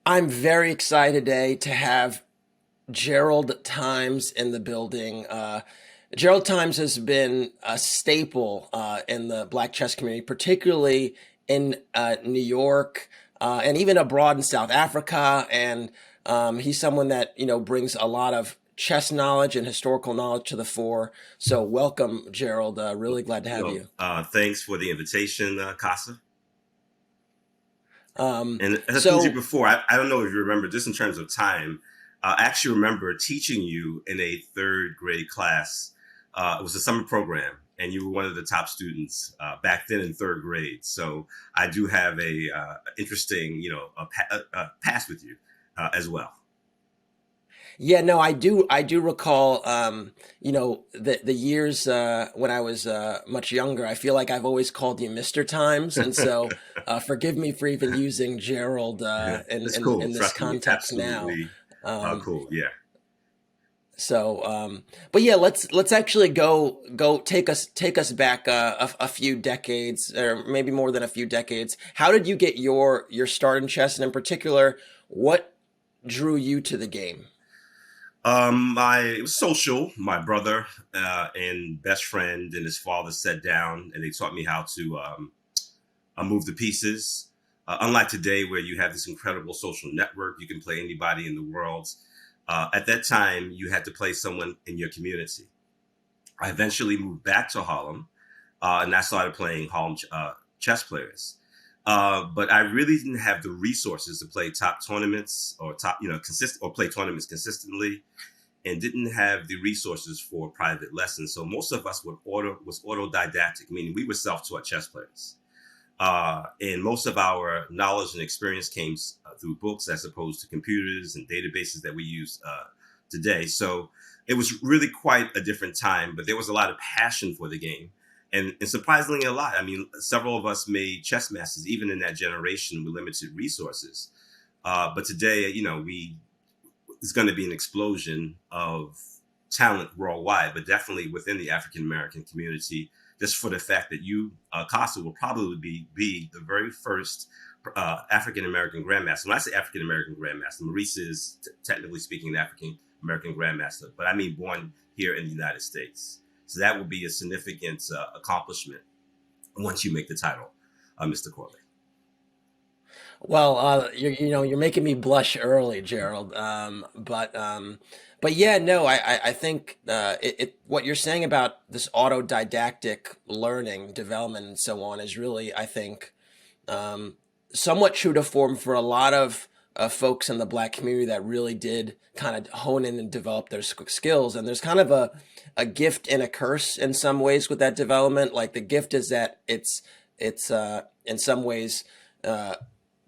I'm very excited today to have Jerald Times in the building. Jerald Times has been a staple in the Black chess community, particularly in New York and even abroad in South Africa. And he's someone that brings a lot of chess knowledge and historical knowledge to the fore. So welcome, Jerald. Really glad to have you. Thanks for the invitation, Kassa. Um, And as I told you so before, I don't know if you remember, just in terms of time, I actually remember teaching you in a third grade class. It was a summer program, and you were one of the top students back then in third grade. So I do have a interesting, a past with you as well. Yeah, no, I do recall, the years when I was much younger. I feel like I've always called you Mr. Times, and so forgive me for even using Gerald in, It's in cool. in this Trust me, context now. absolutely Um, cool. Yeah. but yeah, let's actually go take us back a few decades, or maybe more than a few decades. How did you get your start in chess, and in particular, what drew you to the game? It was social. My brother and best friend and his father sat down and they taught me how to move the pieces. Unlike today, where you have this incredible social network, you can play anybody in the world. At that time, you had to play someone in your community. I eventually moved back to Harlem, and I started playing Harlem chess players. But I really didn't have the resources to play top tournaments or consistent or play tournaments consistently, and didn't have the resources for private lessons. So most of us was autodidactic, meaning we were self-taught chess players. And most of our knowledge and experience came through books as opposed to computers and databases that we use today. So it was really quite a different time, but there was a lot of passion for the game. And surprisingly, a lot. I mean, several of us made chess masters, even in that generation with limited resources. But today, it's going to be an explosion of talent worldwide, but definitely within the African American community, just for the fact that you, Costa, will probably be the very first African American grandmaster. When I say African American grandmaster, Maurice is technically speaking an African American grandmaster, but I mean born here in the United States. So that would be a significant accomplishment once you make the title, Mr. Corley. Well, you're making me blush early, Gerald. But yeah, no, I think what you're saying about this autodidactic learning, development, and so on is really, I think, um, somewhat true to form for a lot of folks in the Black community that really did kind of hone in and develop their skills. And there's kind of a gift and a curse in some ways with that development. Like the gift is that it's in some ways. Uh,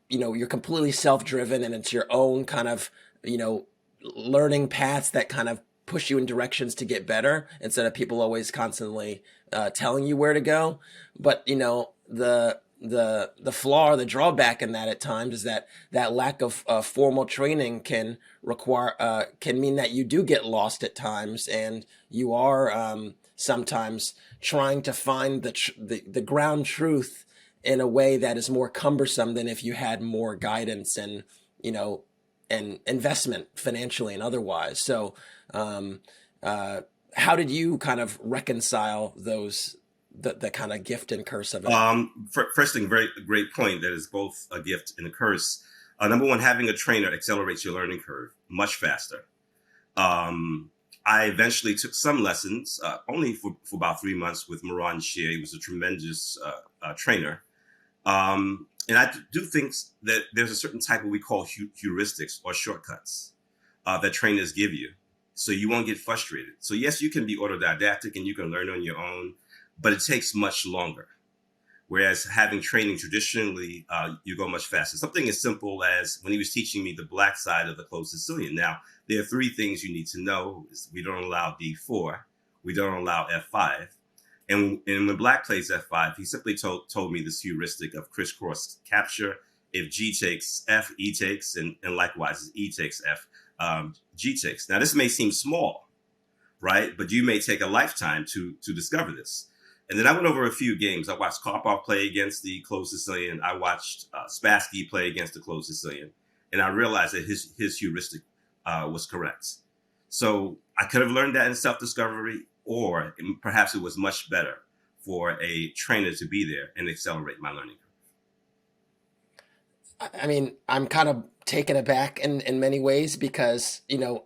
you're completely self-driven and it's your own kind of you know learning paths that kind of push you in directions to get better instead of people always constantly telling you where to go. But the flaw or the drawback in that at times is that that lack of formal training can mean that you do get lost at times, and you are sometimes trying to find the ground truth in a way that is more cumbersome than if you had more guidance and you know and investment financially and otherwise. So, um, uh, how did you kind of reconcile the kind of gift and curse of it all? First thing, very great point. That is both a gift and a curse. Number one, having a trainer accelerates your learning curve much faster. Um, I eventually took some lessons, only for about 3 months with Moran Shea. He was a tremendous trainer. And I do think that there's a certain type of we call heuristics or shortcuts that trainers give you. So you won't get frustrated. So yes, you can be autodidactic and you can learn on your own, but it takes much longer. Whereas having training traditionally, you go much faster. Something as simple as when he was teaching me the black side of the closed Sicilian. Now, there are three things you need to know. We don't allow D4. We don't allow F5. And when black plays F5, he simply told me this heuristic of crisscross capture. If G takes F, E takes, and likewise, as E takes F, G takes. Now, this may seem small, right? But you may take a lifetime to discover this. And then I went over a few games. I watched Karpov play against the closed Sicilian. I watched Spassky play against the closed Sicilian. and I realized that his heuristic was correct. So I could have learned that in self discovery, or perhaps it was much better for a trainer to be there and accelerate my learning. I mean, I'm kind of taken aback in many ways because,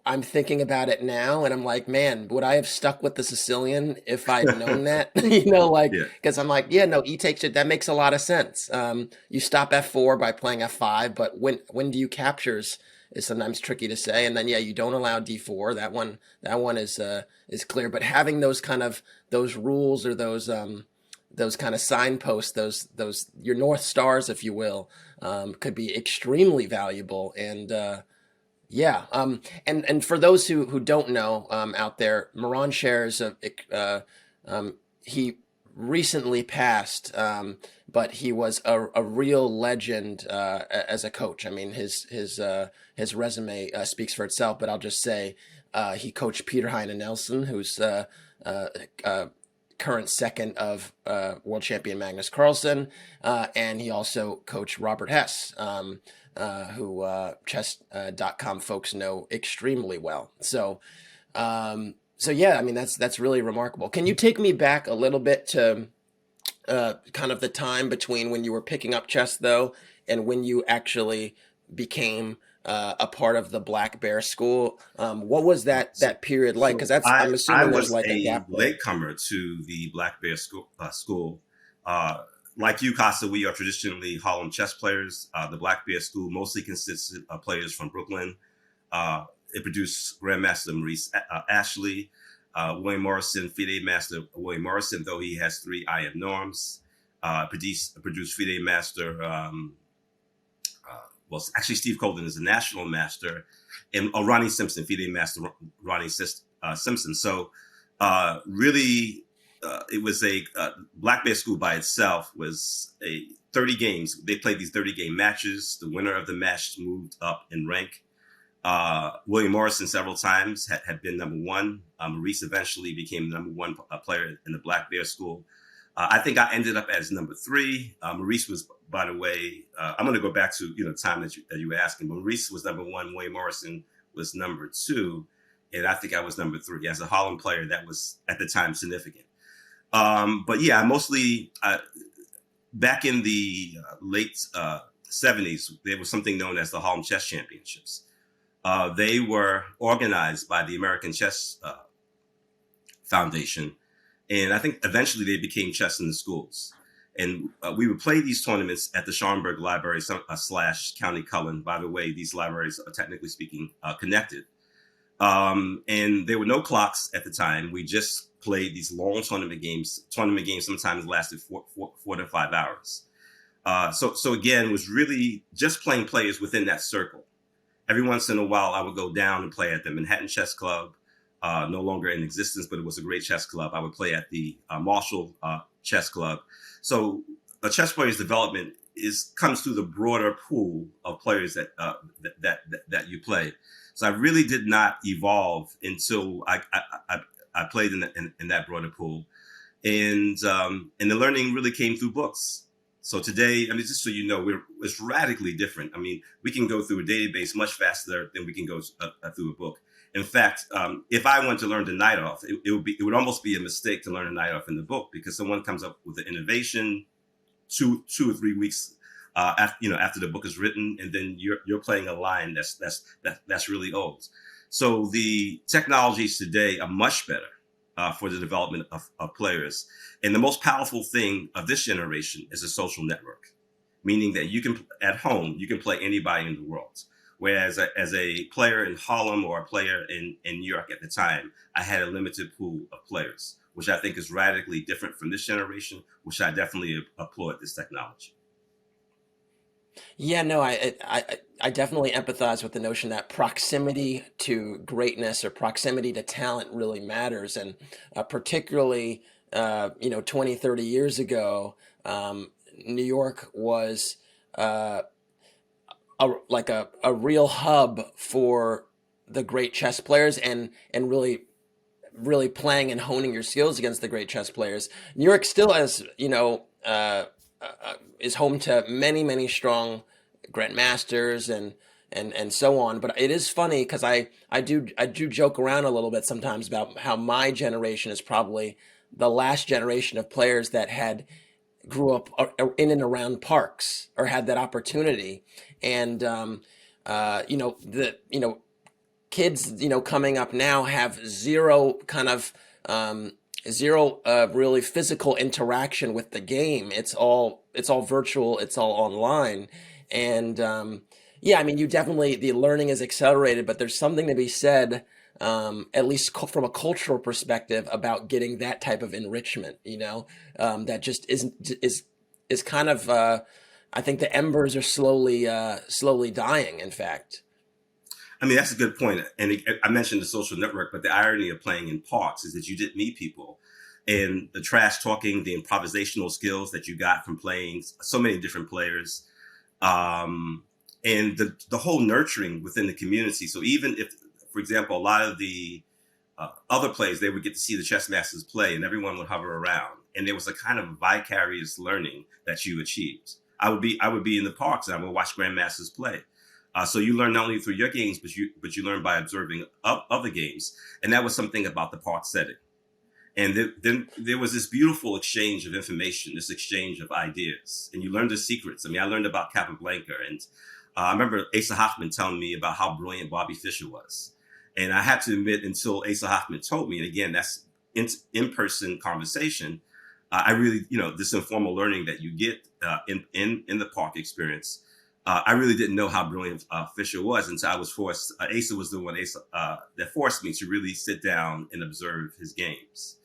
I'm thinking about it now and I'm like, man, would I have stuck with the Sicilian if I'd known that? Like, Yeah. because I'm like, yeah, no, E takes it. That makes a lot of sense. You stop F4 by playing F5, but when do you captures is sometimes tricky to say. And then, yeah, you don't allow D4. That one is clear. But having those rules or those kind of signposts, those your north stars, if you will, could be extremely valuable. And yeah, and for those who don't know out there, Moran shares he recently passed, but he was a real legend as a coach. I mean, his resume speaks for itself. But I'll just say he coached Peter Heine Nelson, who's uh, uh, current second of world champion Magnus Carlsen, and he also coached Robert Hess, who Chess.com folks know extremely well. So yeah, I mean that's really remarkable. Can you take me back a little bit to kind of the time between when you were picking up chess though, and when you actually became a part of the Black Bear School? What was So, that period like? Because so that's I'm I assuming there's was like a a gap there. latecomer to the Black Bear School. Uh, like you, Casa, we are traditionally Harlem chess players. The Black Bear School mostly consisted of players from Brooklyn. Uh, it produced Grandmaster Maurice Ashley, William Morrison, FIDE Master William Morrison, though he has three I am norms. Produced FIDE Master well, actually, Steve Colden is a national master, and Ronnie Simpson, FIDE master Ronnie Simpson. So, really, it was a Black Bear School by itself was a 30 games. They played these 30-game matches. The winner of the match moved up in rank. William Morrison several times had been number one. Maurice eventually became the number one player in the Black Bear School. I think I ended up as number three. Maurice was, by the way, I'm going to go back to time that you were asking. Maurice was number one. William Morrison was number two, and I think I was number three. As a Harlem player, that was at the time significant. But yeah, I mostly back in the late '70s, there was something known as the Harlem Chess Championships. They were organized by the American Chess Foundation, and I think eventually they became Chess in the Schools. And we would play these tournaments at the Schaumburg Library slash County Cullen. By the way, these libraries are technically speaking connected. And there were no clocks at the time. We just played these long tournament games. Tournament games sometimes lasted 4 to 5 hours. So again, was really just playing players within that circle. Every once in a while, I would go down and play at the Manhattan Chess Club, no longer in existence, but it was a great chess club. I would play at the Marshall Chess Club. So a chess player's development comes through the broader pool of players that you play. So I really did not evolve until I played in that broader pool, and the learning really came through books. So today, I mean, just so you know, it's radically different. I mean, we can go through a database much faster than we can go through a book. In fact, if I wanted to learn the night off, it would almost be a mistake to learn a night off in the book, because someone comes up with an innovation 2 or 3 weeks after the book is written, and then you're playing a line that's really old. So the technologies today are much better for the development of players. And the most powerful thing of this generation is a social network, meaning that at home, you can play anybody in the world. Whereas as a player in Harlem or a player in New York at the time, I had a limited pool of players, which I think is radically different from this generation, which I definitely applaud this technology. Yeah, no, I definitely empathize with the notion that proximity to greatness or proximity to talent really matters. And particularly, 20, 30 years ago, New York was uh, a real hub for the great chess players and really playing and honing your skills against the great chess players. New York still has, is home to many, many strong grandmasters and and so on. But it is funny because I do joke around a little bit sometimes about how my generation is probably the last generation of players that had grew up in and around parks or had that opportunity. And the kids coming up now have zero kind of zero really physical interaction with the game. It's all virtual, it's all online. And yeah, I mean, you definitely, the learning is accelerated, but there's something to be said, at least from a cultural perspective, about getting that type of enrichment, that just is kind of I think the embers are slowly dying, in fact. I mean, that's a good point. And I mentioned the social network, but the irony of playing in parks is that you did meet people, and the trash talking, the improvisational skills that you got from playing so many different players, um, and the whole nurturing within the community. So even if, for example, a lot of the other plays, they would get to see the chess masters play, and everyone would hover around, and there was a kind of vicarious learning that you achieved. I would be in the parks and I would watch grandmasters play. So you learn not only through your games, but you learn by observing other games, and that was something about the park setting. And then there was this beautiful exchange of information, this exchange of ideas, and you learned the secrets. I mean, I learned about Capablanca, and I remember Asa Hoffman telling me about how brilliant Bobby Fischer was. And I had to admit, until Asa Hoffman told me, and again, that's in-person conversation, I really, this informal learning that you get in the park experience. I really didn't know how brilliant Fisher was, and so I was forced. Asa was the one that forced me to really sit down and observe his games.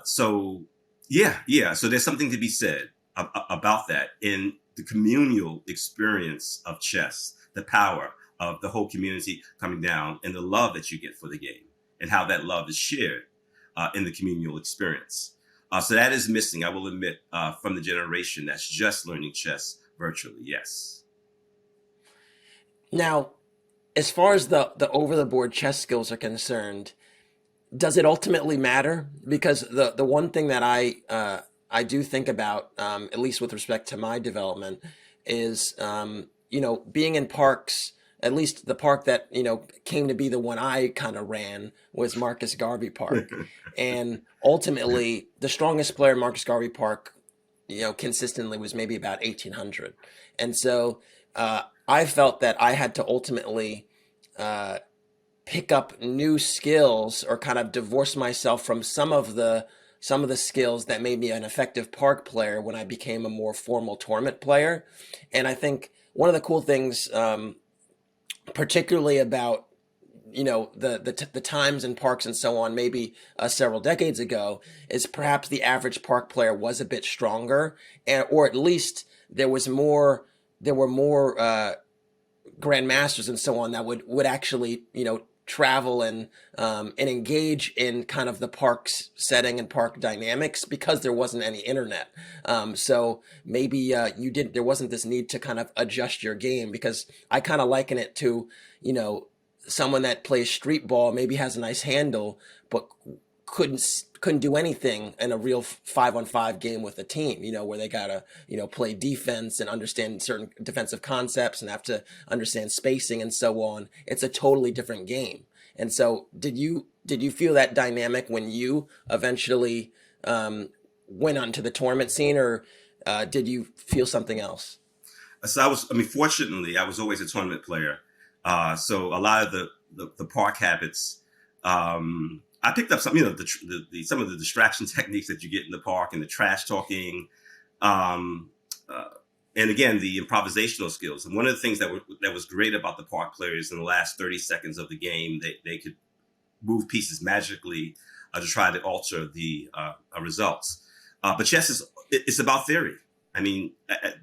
So yeah. So there's something to be said about that in the communal experience of chess, the power of the whole community coming down, and the love that you get for the game, and how that love is shared in the communal experience. So that is missing, I will admit, from the generation that's just learning chess virtually. Yes. Now, as far as the over the board chess skills are concerned, does it ultimately matter? Because the one thing that I do think about, at least with respect to my development, is being in parks. At least the park that came to be the one I kind of ran was Marcus Garvey Park, and ultimately the strongest player in Marcus Garvey Park, consistently was maybe about 1800, and so I felt that I had to ultimately uh, pick up new skills or kind of divorce myself from some of the skills that made me an effective park player when I became a more formal tournament player. And I think one of the cool things, particularly about the times and parks and so on, maybe several decades ago, is perhaps the average park player was a bit stronger, or at least there were more grandmasters and so on that would actually travel and engage in kind of the park's setting and park dynamics, because there wasn't any internet. So maybe there wasn't this need to kind of adjust your game, because I kind of liken it to you know someone that plays street ball, maybe has a nice handle, but couldn't do anything in a real 5-on-5 game with a team, where they gotta, play defense and understand certain defensive concepts and have to understand spacing and so on. It's a totally different game. And so did you feel that dynamic when you eventually went onto the tournament scene, or did you feel something else? So fortunately, I was always a tournament player. So a lot of the park habits, I picked up some, some of the distraction techniques that you get in the park, and the trash talking, um, uh, and again the improvisational skills. And one of the things that was great about the park players, in the last 30 seconds of the game, they could move pieces magically to try to alter the results. But chess it's about theory. I mean,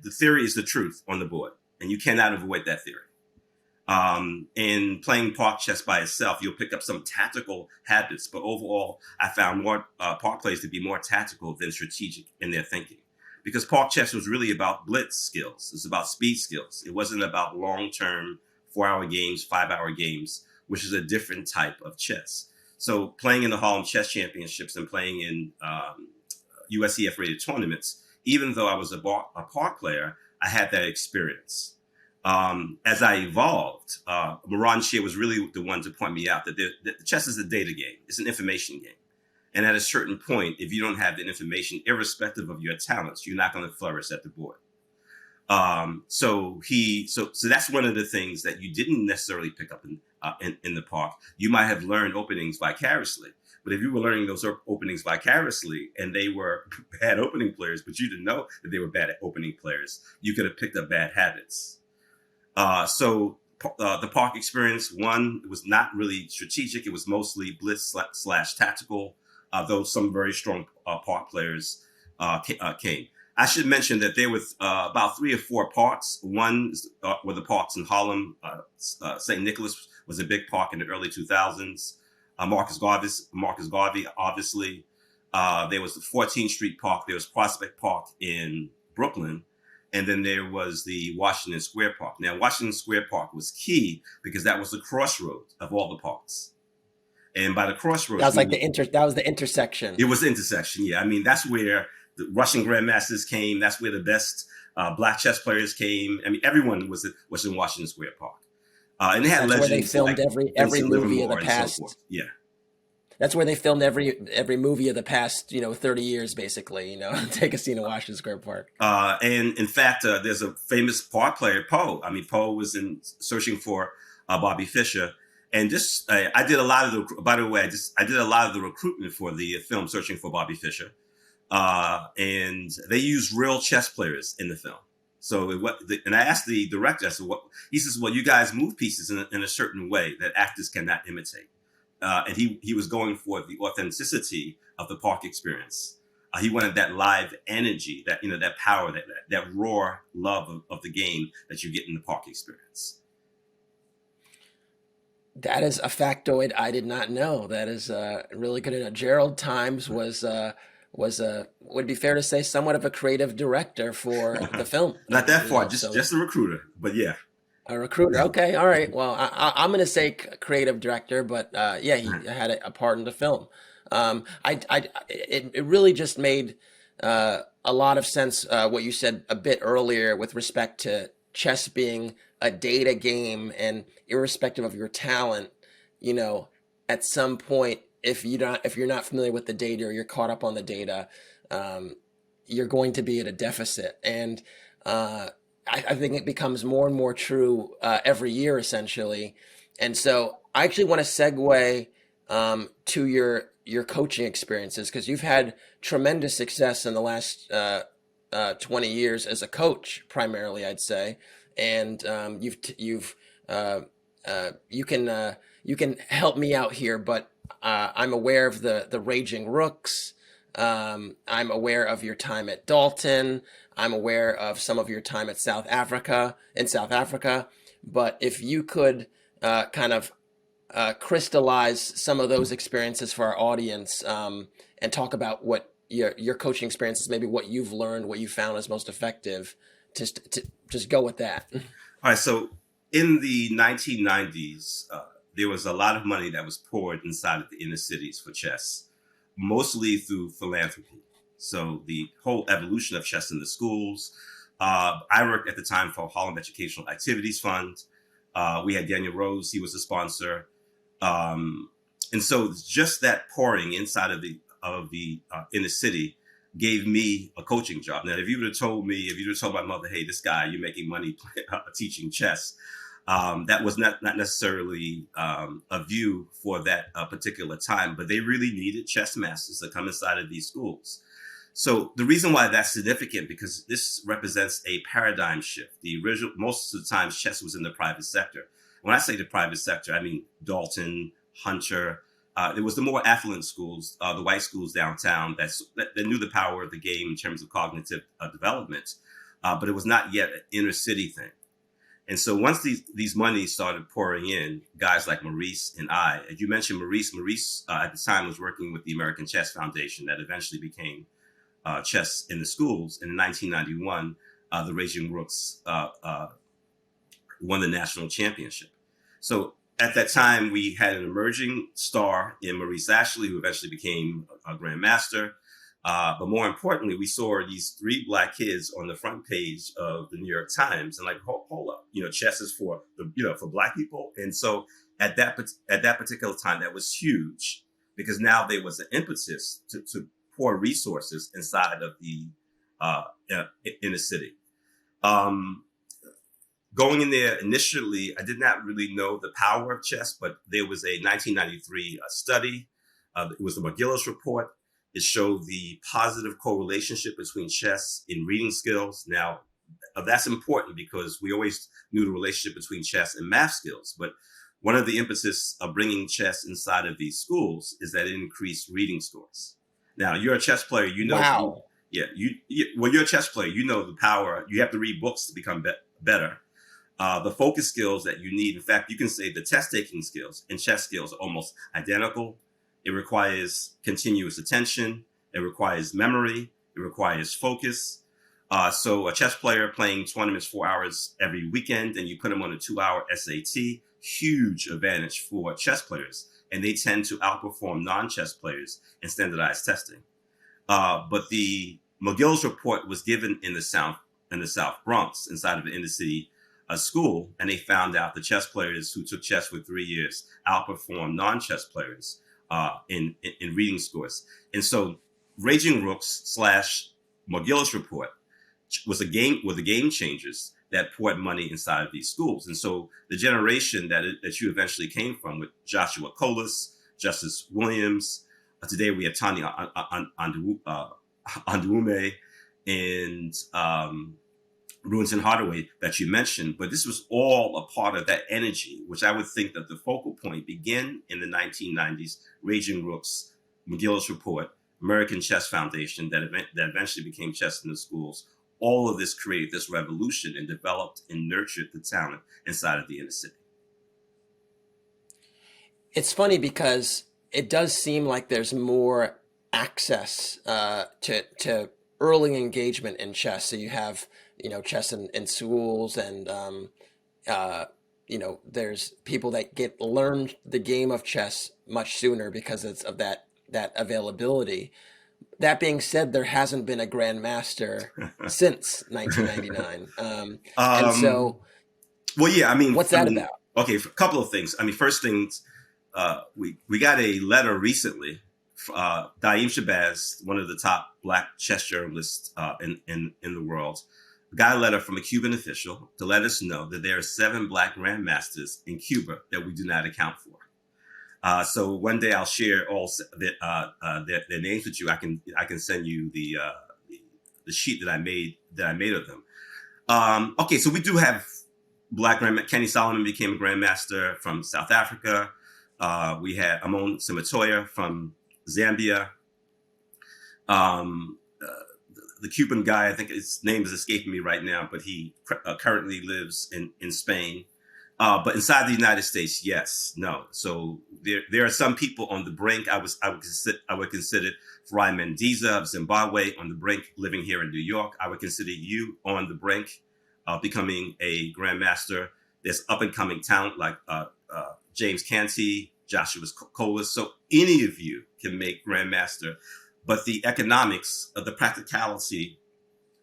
the theory is the truth on the board, and you cannot avoid that theory. In playing park chess by itself, you'll pick up some tactical habits, but overall, I found more park players to be more tactical than strategic in their thinking, because park chess was really about blitz skills. It's about speed skills. It wasn't about long-term 4-hour games, 5-hour games, which is a different type of chess. So playing in the Harlem Chess Championships and playing in USEF rated tournaments, even though I was a park player, I had that experience. As I evolved, Moran Shea was really the one to point me out that chess is a data game. It's an information game. And at a certain point, if you don't have the information, irrespective of your talents, you're not going to flourish at the board. So that's one of the things that you didn't necessarily pick up in the park. You might have learned openings vicariously, but if you were learning those openings vicariously and they were bad opening players, but you didn't know that they were bad at opening players, you could have picked up bad habits. The park experience, one, it was not really strategic. It was mostly blitz slash tactical, though some very strong park players came. I should mention that there was about 3 or 4 parks. One were the parks in Harlem. St. Nicholas was a big park in the early 2000s. Marcus Garvey, obviously. There was the 14th Street Park. There was Prospect Park in Brooklyn. And then there was the Washington Square Park. Now, Washington Square Park was key because that was the crossroads of all the parks. And by the crossroads, that was like that was the intersection. It was the intersection, yeah. I mean, that's where the Russian grandmasters came. That's where the best black chess players came. I mean, everyone was in Washington Square Park, and they had that's legends. Where they filmed like every movie of the past. So yeah, that's where they filmed every movie of the past 30 years, basically. Take a scene in Washington Square Park. And in fact, there's a famous park player, Poe. I mean, Poe was in Searching for Bobby Fischer. And I did a lot of I did a lot of the recruitment for the film Searching for Bobby Fischer. And they used real chess players in the film. So, and I asked the director, I said, he says, well, you guys move pieces in a certain way that actors cannot imitate. And he was going for the authenticity of the park experience. He wanted that live energy, that power, that raw love of the game that you get in the park experience. That is a factoid I did not know. That is really good to know. Jerald Times was would it be fair to say somewhat of a creative director for the film? Not that far, just a recruiter, but yeah. A recruiter. Okay, all right. Well, I'm going to say creative director, but yeah, he had a part in the film. It really just made a lot of sense what you said a bit earlier with respect to chess being a data game, and irrespective of your talent, at some point, if you're not familiar with the data or you're caught up on the data, you're going to be at a deficit. And I think it becomes more and more true every year, essentially. And so I actually want to segue to your coaching experiences, because you've had tremendous success in the last 20 years as a coach, primarily, I'd say. And you can help me out here, but I'm aware of the Raging Rooks. I'm aware of your time at Dalton. I'm aware of some of your time at South Africa. But if you could kind of crystallize some of those experiences for our audience, and talk about what your coaching experiences, maybe what you've learned, what you found is most effective, to just go with that. All right. So in the 1990s, there was a lot of money that was poured inside of the inner cities for chess, mostly through philanthropy. So the whole evolution of chess in the schools. I worked at the time for Harlem Educational Activities Fund. We had Daniel Rose; he was a sponsor, and so just that pouring inside of the inner city gave me a coaching job. Now, if you would have told my mother, "Hey, this guy, you're making money teaching chess," that was not necessarily a view for that particular time, but they really needed chess masters to come inside of these schools. So the reason why that's significant, because this represents a paradigm shift. Most of the time, chess was in the private sector. When I say the private sector, I mean Dalton, Hunter. It was the more affluent schools, the white schools downtown that knew the power of the game in terms of cognitive development, but it was not yet an inner city thing. And so once these monies started pouring in, guys like Maurice and I, as you mentioned, Maurice at the time was working with the American Chess Foundation that eventually became chess in the schools. And in 1991, the Raging Rooks won the national championship. So at that time, we had an emerging star in Maurice Ashley, who eventually became a grandmaster. But more importantly, we saw these three black kids on the front page of the New York Times, and like, hold up, chess is for for black people. And so at that particular time, that was huge because now there was an impetus to pour resources inside of the uh, in the city. Um, Going in there initially, I did not really know the power of chess, but there was a 1993 study. It was the McGillis report. It showed the positive correlation between chess and reading skills. Now, that's important because we always knew the relationship between chess and math skills. But one of the impetus of bringing chess inside of these schools is that it increased reading scores. Now, you're a chess player, Wow. when you're a chess player, you know the power. You have to read books to become better. The focus skills that you need. In fact, you can say the test taking skills and chess skills are almost identical. It requires continuous attention. It requires memory. It requires focus. So a chess player playing tournaments 4 hours every weekend, and you put them on a 2 hour SAT, huge advantage for chess players. And they tend to outperform non-chess players in standardized testing. But the McGill's report was given in the South Bronx, inside of an inner city school, and they found out the chess players who took chess for 3 years outperformed non-chess players in reading scores. And so, Raging Rooks slash McGill's report were the game changers that poured money inside of these schools. And so, the generation that you eventually came from, with Joshua Colas, Justice Williams. Today we have Tanya Anduume and Brunson Hardaway that you mentioned, but this was all a part of that energy, which I would think that the focal point began in the 1990s. Raging Rooks, McGill's report, American Chess Foundation, that eventually became Chess in the Schools. All of this created this revolution and developed and nurtured the talent inside of the inner city. It's funny because it does seem like there's more access to early engagement in chess. So you have chess in schools, and uh, there's people that get learn the game of chess much sooner because it's of that availability. That being said, there hasn't been a grandmaster since 1999, and Um, so well, yeah, what's that about? okay, a couple of things. First things, we got a letter recently. Daim Shabazz, one of the top black chess journalists in the world, got a letter from a Cuban official to let us know that there are 7 black grandmasters in Cuba that we do not account for. So one day I'll share their names with you. I can send you the sheet that I made of them. Okay, so we do have black grandmaster. Kenny Solomon became a grandmaster from South Africa. We had Amon Simatoya from Zambia. The Cuban guy, I think his name is escaping me right now, but he currently lives in Spain. But inside the United States, yes, no. So there are some people on the brink. I would consider Farai Mendiza of Zimbabwe on the brink, living here in New York. I would consider you on the brink of becoming a grandmaster. There's up and coming talent like James Canty, Joshua Colas. So any of you can make grandmaster, but the economics of the practicality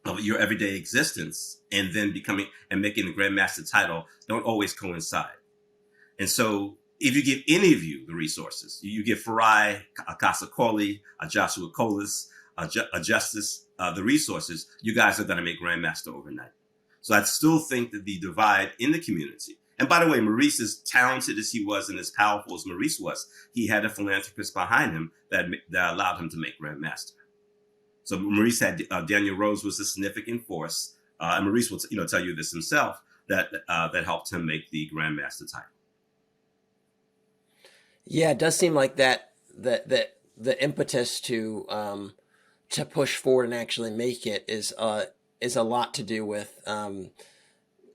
of your everyday existence and then becoming and making the grandmaster title don't always coincide. And so if you give any of you the resources, you give Farai, a Kassa Korley, a Joshua Colas, a Justice, the resources, you guys are going to make grandmaster overnight. So I still think that the divide in the community, and by the way, Maurice, as talented as he was and as powerful as Maurice was, he had a philanthropist behind him that allowed him to make grandmaster. So Maurice had Daniel Rose was a significant force, and Maurice will tell you this himself that helped him make the grandmaster title. Yeah, it does seem like the impetus to push forward and actually make it is a lot to do with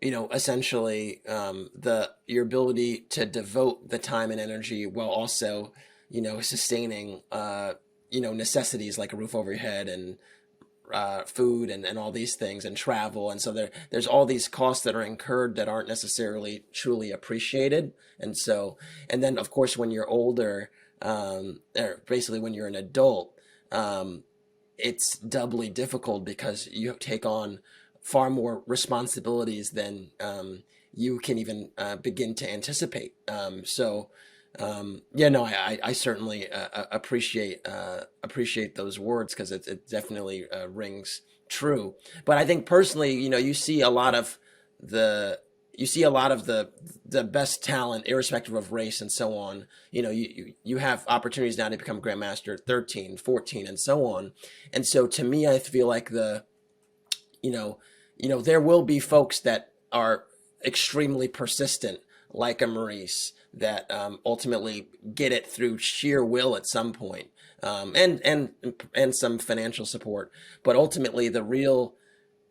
essentially the your ability to devote the time and energy while also sustaining necessities like a roof over your head and food and all these things and travel. And so there's all these costs that are incurred that aren't necessarily truly appreciated. And then of course when you're older, or basically when you're an adult, it's doubly difficult because you take on far more responsibilities than you can even begin to anticipate. Yeah, no, I certainly appreciate those words because it definitely rings true. But I think personally, you see a lot of the the best talent, irrespective of race and so on. You have opportunities now to become grandmaster at 13, 14, and so on. And so to me, I feel like you know, there will be folks that are extremely persistent, like a Maurice, that ultimately get it through sheer will at some point, and some financial support. But ultimately, the real,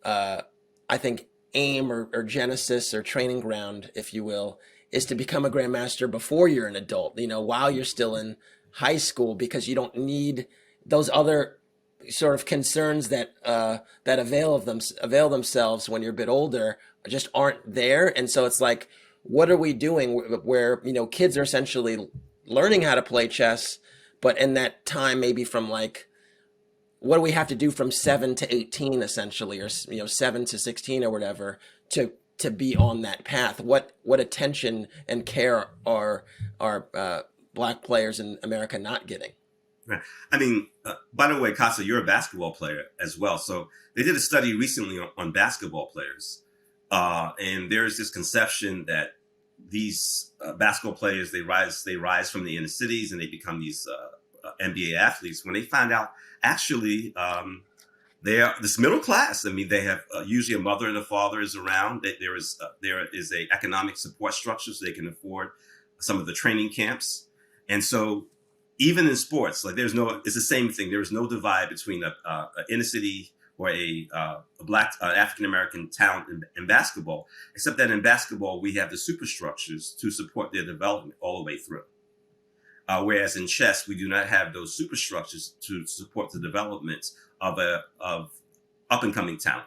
uh, I think, aim or genesis or training ground, if you will, is to become a grandmaster before you're an adult. While you're still in high school, because you don't need those other sort of concerns that avail themselves when you're a bit older just aren't there. And so it's like, what are we doing where kids are essentially learning how to play chess, but in that time, maybe from like, what do we have to do from 7 to 18 essentially, or 7 to 16 or whatever, to be on that path? What attention and care are black players in America not getting? Right. I mean, by the way, Kassa, you're a basketball player as well. So they did a study recently on basketball players, and there's this conception that these basketball players they rise from the inner cities and they become these NBA athletes. When they find out, actually, they are this middle class. I mean, they have usually a mother and a father is around. There is a economic support structure, so they can afford some of the training camps, and so even in sports, like it's the same thing. There is no divide between a inner city or a black African American talent in basketball, except that in basketball we have the superstructures to support their development all the way through. Whereas in chess, we do not have those superstructures to support the development of up and coming talent,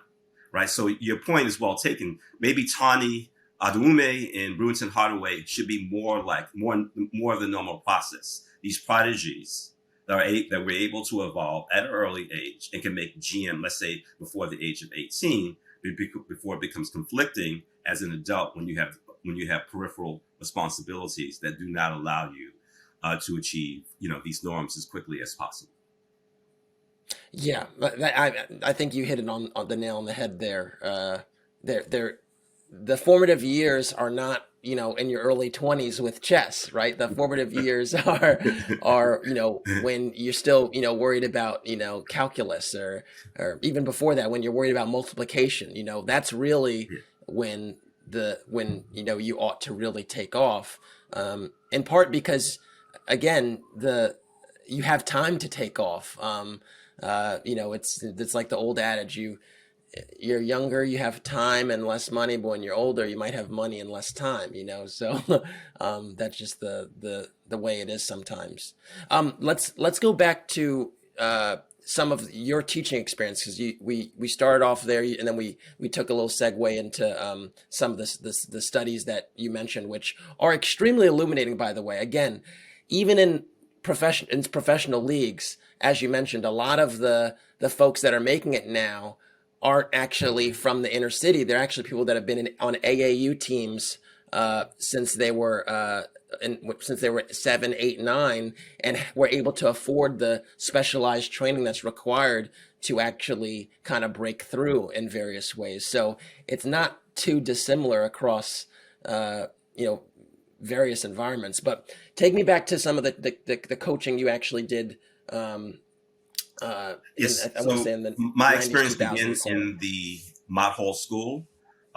right? So your point is well taken. Maybe Tawny Adume and Brewington Hardaway should be more of the normal process. These prodigies that we're able to evolve at an early age and can make GM, let's say before the age of 18, before it becomes conflicting as an adult when you have peripheral responsibilities that do not allow you to achieve these norms as quickly as possible. Yeah, I think you hit it on the nail on the head there. The formative years are not, in your early 20s with chess, right? The formative years are when you're still, worried about, calculus, or even before that, when you're worried about multiplication. That's really Yeah. when you ought to really take off. In part because, again, the you have time to take off. It's like the old adage: you're younger, you have time and less money, but when you're older, you might have money and less time. So that's just the way it is sometimes. Let's go back to some of your teaching experience, because we started off there, and then we took a little segue into some of the studies that you mentioned, which are extremely illuminating, by the way. Again, even in professional leagues, as you mentioned, a lot of the folks that are making it now aren't actually from the inner city. They're actually people that have been on AAU teams since they were since they were 7, 8, 9, and were able to afford the specialized training that's required to actually kind of break through in various ways. So it's not too dissimilar across various environments. But take me back to some of the coaching you actually did. Yes. I want to So say in the my 90s, experience began 2000s. in the Mott Hall School.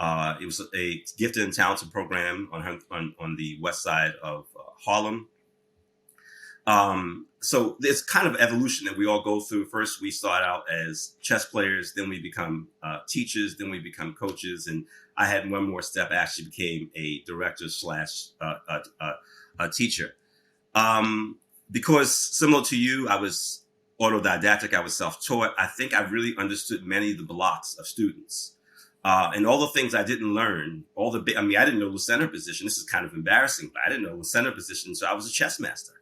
It was a gifted and talented program on the west side of Harlem. So it's kind of evolution that we all go through. First, we start out as chess players, then we become teachers, then we become coaches. And I had one more step. I actually became a director slash a teacher. Because similar to you, I was autodidactic. I was self-taught. I think I really understood many of the blocks of students. And all the things I didn't learn, I didn't know the center position. This is kind of embarrassing, but I didn't know the center position, so I was a chess master.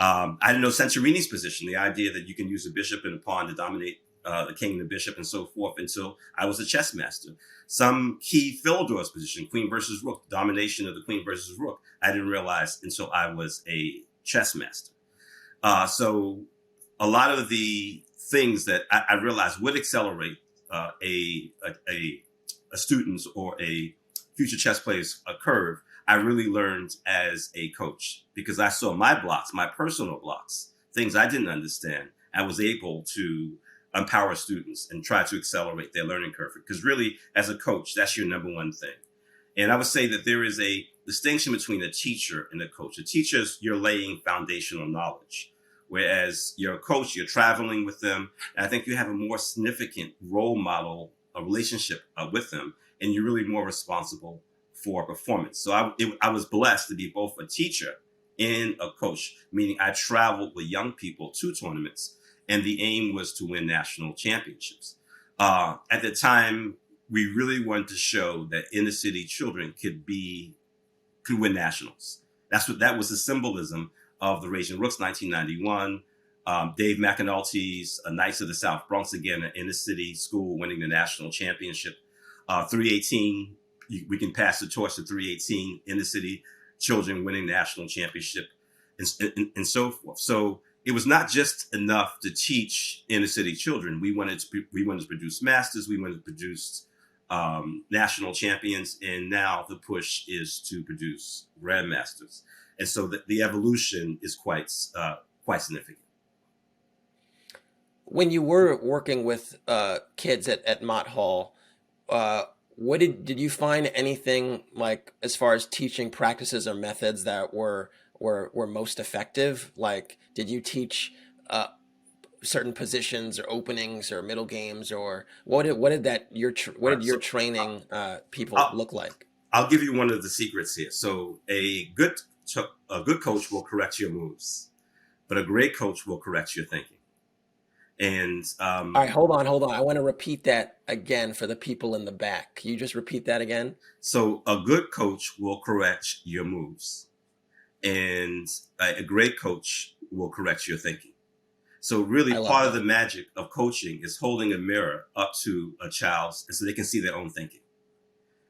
I didn't know Santorini's position, the idea that you can use a bishop and a pawn to dominate the king and the bishop and so forth, until I was a chess master. Some key Philidor's position, queen versus rook, domination of the queen versus rook, I didn't realize until I was a chess master. So a lot of the things that I realized would accelerate a student's or a future chess player's curve, I really learned as a coach, because I saw my blocks, my personal blocks, things I didn't understand. I was able to empower students and try to accelerate their learning curve. Because really, as a coach, that's your number one thing. And I would say that there is a distinction between a teacher and a coach. A teacher is, you're laying foundational knowledge, whereas you're a coach, you're traveling with them. And I think you have a more significant role model, a relationship with them, and you're really more responsible for performance. So I was blessed to be both a teacher and a coach, meaning I traveled with young people to tournaments, and the aim was to win national championships. At the time, we really wanted to show that inner city children could win nationals. That was the symbolism of the Raging Rooks 1991. Dave McAnulty's Knights of the South Bronx, again, an inner city school winning the national championship. 318, we can pass the torch to 318, inner city children winning national championship, and so forth. So it was not just enough to teach inner city children. We wanted to produce masters. We wanted to produce national champions, and now the push is to produce grandmasters. And so the evolution is quite significant. When you were working with kids at Mott Hall, what did you find anything like as far as teaching practices or methods that were most effective? Like, did you teach certain positions or openings or middle games, or what did All what right, did your so training people I'll, look like? I'll give you one of the secrets here. So a good coach will correct your moves, but a great coach will correct your thinking. And All right, hold on. I want to repeat that again for the people in the back. Can you just repeat that again? so a good coach will correct your moves, and a great coach will correct your thinking. So really, I love part of the that. magic of coaching is holding a mirror up to a child so they can see their own thinking.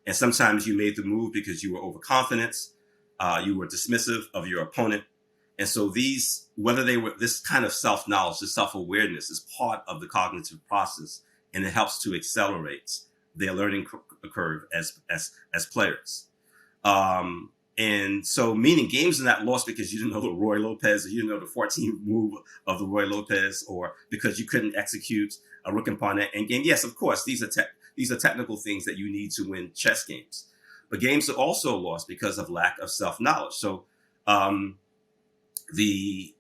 And sometimes you made the move because you were overconfident, you were dismissive of your opponent. And so whether they were this kind of self-knowledge, this self-awareness is part of the cognitive process, and it helps to accelerate their learning curve as players. And so, meaning games are not lost because you didn't know the Roy Lopez, or you didn't know the 14th move of the Roy Lopez, or because you couldn't execute a rook and pawn end game. Yes, of course, these are technical things that you need to win chess games. But games are also lost because of lack of self-knowledge. So the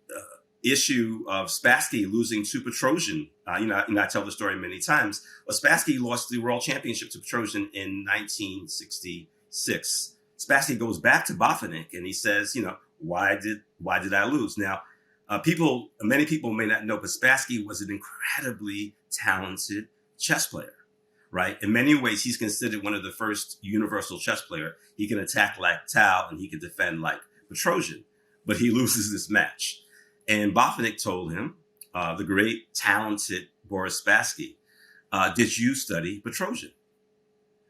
issue of Spassky losing to Petrosian, I tell the story many times, but Spassky lost the world championship to Petrosian in 1966. Spassky goes back to Botvinnik and he says, why did I lose? Now, many people may not know, but Spassky was an incredibly talented chess player, right? In many ways, he's considered one of the first universal chess player. He can attack like Tal and he can defend like Petrosian, but he loses this match. And Botvinnik told him, the great, talented Boris Spassky, did you study Petrosian?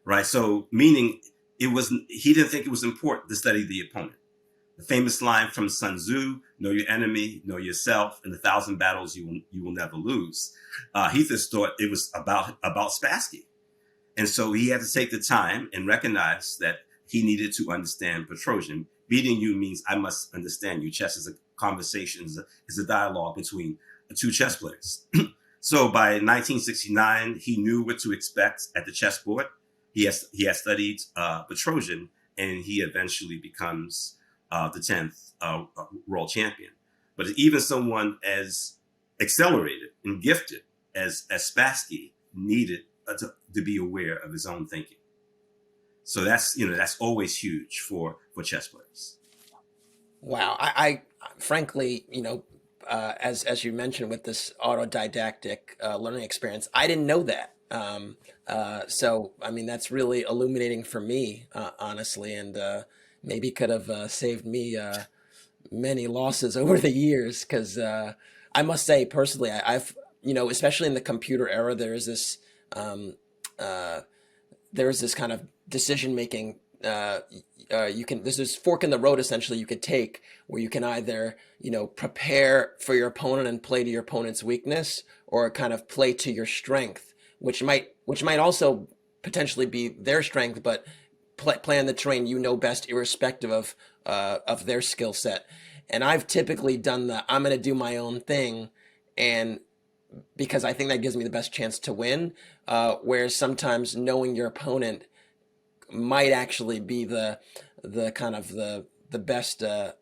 Right? So, meaning he didn't think it was important to study the opponent. The famous line from Sun Tzu, know your enemy, know yourself, in 1,000 battles you will never lose. He just thought it was about Spassky. And so he had to take the time and recognize that he needed to understand Petrosian. Beating you means I must understand you. Chess is a conversation, is a dialogue between two chess players. So by 1969, he knew what to expect at the chessboard. He has studied Petrosian, and he eventually becomes the 10th world champion. But even someone as accelerated and gifted as Spassky needed to be aware of his own thinking. So that's always huge for chess players. Wow. I frankly, as you mentioned with this autodidactic learning experience, I didn't know that. So, I mean, that's really illuminating for me, honestly, and maybe could have saved me many losses over the years because I must say personally, I've especially in the computer era, um, uh, there's this kind of decision making. You can There's this fork in the road essentially you could take where you can either prepare for your opponent and play to your opponent's weakness, or kind of play to your strength, which might also potentially be their strength, but play on the terrain you know best, irrespective of their skill set. And I've typically done the I'm going to do my own thing, and because I think that gives me the best chance to win. Whereas sometimes knowing your opponent might actually be the kind of the best uh,